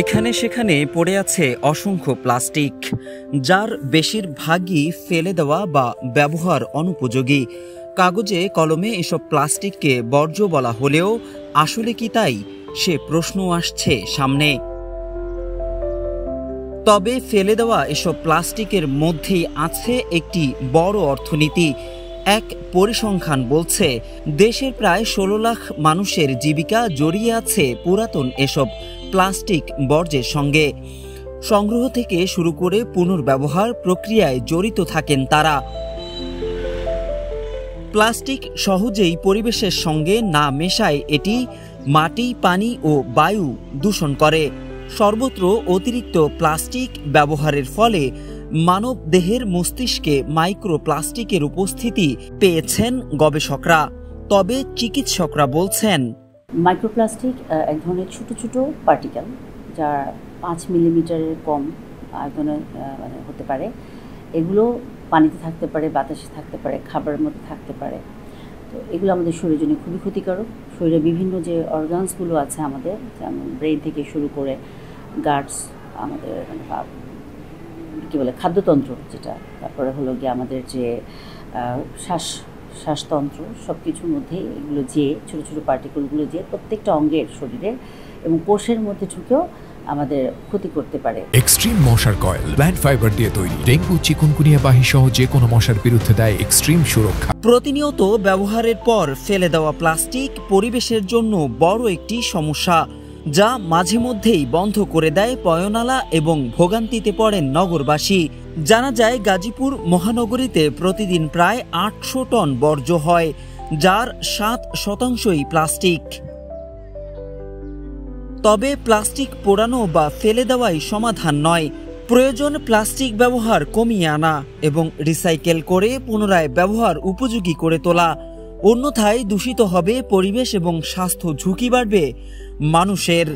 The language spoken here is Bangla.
এখানে সেখানে পড়ে আছে অসংখ্য প্লাস্টিক, যার বেশিরভাগই ফেলে দেওয়া বা ব্যবহার অনুপযোগী। কাগজে কলমে এসব প্লাস্টিককে বর্জ্য বলা হলেও আসলে কি তাই, সে প্রশ্ন আসছে সামনে। তবে ফেলে দেওয়া এসব প্লাস্টিকের মধ্যেই আছে একটি বড় অর্থনীতি। এক পরিসংখ্যান বলছে দেশের প্রায় ১৬ লাখ মানুষের জীবিকা জড়িয়ে আছে পুরাতন এসব প্লাস্টিক বর্জ্যের সঙ্গে। সংগ্রহ থেকে শুরু করে পুনর্ব্যবহার প্রক্রিয়ায় জড়িত থাকেন তারা। প্লাস্টিক সহজেই পরিবেশের সঙ্গে না মেশায় এটি মাটি, পানি ও বায়ু দূষণ করে। সর্বত্র অতিরিক্ত প্লাস্টিক ব্যবহারের ফলে মানব দেহের মস্তিষ্কে মাইক্রোপ্লাস্টিকের উপস্থিতি পেয়েছেন গবেষকরা। তবে চিকিৎসকরা বলছেন, মাইক্রোপ্লাস্টিক এক ধরনের ছোট ছোট পার্টিকেল, যা 5 মিলিমিটারের কম আয়তনের হতে পারে। এগুলো পানিতে থাকতে পারে, বাতাসে থাকতে পারে, খাবারের মধ্যে থাকতে পারে। তো এগুলো আমাদের শরীরের জন্য খুবই ক্ষতিকারক। শরীরে বিভিন্ন যে অর্গানসগুলো আছে আমাদের, যেমন ব্রেন থেকে শুরু করে গাটস, আমাদের কী বলে খাদ্যতন্ত্র যেটা, তারপরে হলো গিয়ে আমাদের যে শ্বাসতন্ত্র, সব কিছুর মধ্যে এগুলো যে ছোটো ছোটো পার্টিকেলগুলো যে প্রত্যেকটা অঙ্গের শরীরের এবং কোষের মধ্যে ঢুকেও আমাদের ক্ষতি করতে পারে। এক্সট্রিম মশার কয়েল প্ল্যান্ট ফাইবার দিয়ে তৈরি, ডেঙ্গু, চিকুনগুনিয়া বাহি সহ যে কোনো মশার বিরুদ্ধে দেয় এক্সট্রিম সুরক্ষা। প্রতিনিয়ত ব্যবহারের পর ফেলে দেওয়া প্লাস্টিক পরিবেশের জন্য বড় একটি সমস্যা, যা মাঝে মধ্যেই বন্ধ করে দেয় পয়নালা এবং ভোগান্তিতে পড়েন নগরবাসী। জানা যায় গাজীপুর মহানগরীতে প্রতিদিন প্রায় ৮০০ টন বর্জ্য হয়, যার ৭% প্লাস্টিক। তবে প্লাস্টিক পোড়ানো বা ফেলে দেওয়াই সমাধান নয়। প্রয়োজন প্লাস্টিক ব্যবহার কমিয়ে আনা এবং রিসাইকেল করে পুনরায় ব্যবহার উপযোগী করে তোলা। অন্যথায় দূষিত হবে পরিবেশ এবং স্বাস্থ্য ঝুঁকি বাড়বে মানুষের।